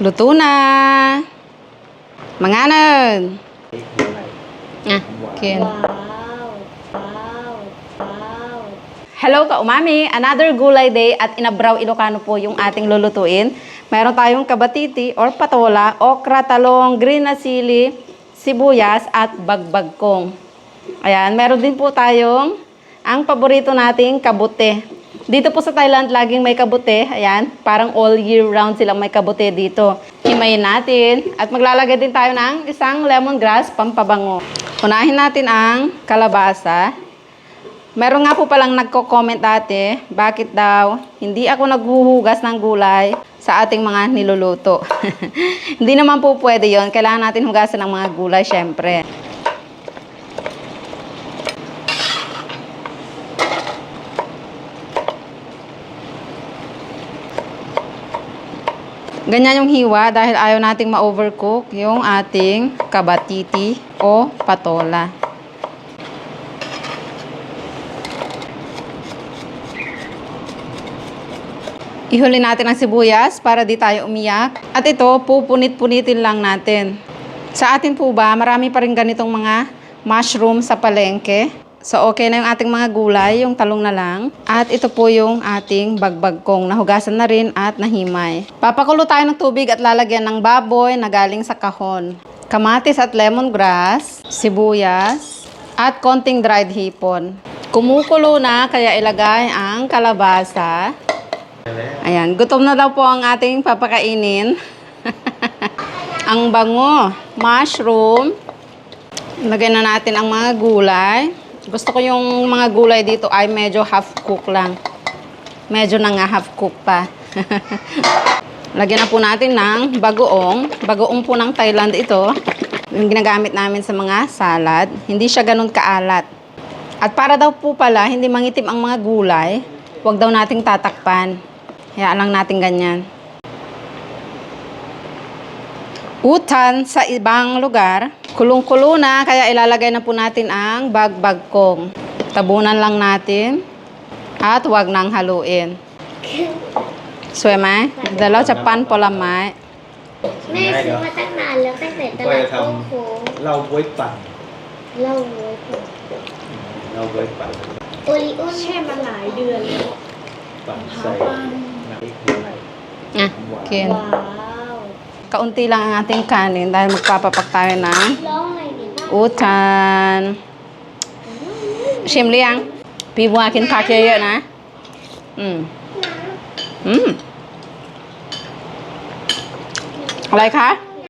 Luto na. Manganan. Ken. Hello ka-umami! Another gulay day at inabraw Ilocano po yung ating lulutuin. Meron tayong kabatiti or patola, okra, talong, green na sili, sibuyas at bagbagkong. Ayan, meron din po tayong ang paborito nating kabute. Dito po sa Thailand, laging may kabute. Ayan, parang all year round silang may kabute dito. Himayin natin at maglalagay din tayo ng isang lemongrass pampabango. Unahin natin ang kalabasa. Meron nga po palang nagko-comment dati, bakit daw hindi ako naghuhugas ng gulay sa ating mga niluluto. Hindi naman po pwede yon. Kailangan natin hugasan ng mga gulay syempre. Ganyan yung hiwa dahil ayaw nating ma-overcook yung ating kabatiti o patola. Ihuli natin ang sibuyas para di tayo umiyak. At ito, pupunit-punitin lang natin. Sa atin po ba, marami pa rin ganitong mga mushroom sa palengke. So, okay na yung ating mga gulay, yung talong na lang. At ito po yung ating bagbagkong. Nahugasan na rin at nahimay. Papakulo tayo ng tubig at lalagyan ng baboy na galing sa kahon. Kamatis at lemongrass, sibuyas, at konting dried hipon. Kumukulo na, kaya ilagay ang kalabasa. Ayan, gutom na daw po ang ating papakainin. Ang bango, mushroom. Lagyan na natin ang mga gulay. Gusto ko yung mga gulay dito ay medyo half cook lang. Medyo na nga half cook pa. Lagyan na po natin ng bagoong. Bagoong po ng Thailand ito. Yung ginagamit namin sa mga salad. Hindi siya ganun kaalat. At para daw po pala, hindi mangitim ang mga gulay, huwag daw nating tatakpan. Hayaan lang natin ganyan. Utan sa ibang lugar, kulong-kulo na, kaya ilalagay na po natin ang bagbagkong. Tabunan lang natin at huwag nang haluin. Sวยไหม เดี๋ยวเราจะปั้นผลไม้ แม่ซื้อมาตั้งนานแล้วตั้งแต่ตลาดโค้งโค้ง เหล้าบ๊วยปั่น เหล้าบ๊วยปั่น เหล้าบ๊วยปั่น โอริโอแช่มาหลายเดือนแล้ว ปั่นใส่น้ำพริกอะไร Ah, Ken. ว้าว Kaunti lang ang ating kanin dahil magpapapak tayo ng ร้องอะไรดีบ้าง utan. ชิมหรือยัง พี่บัวกินผักเยอะๆนะ อะไรคะ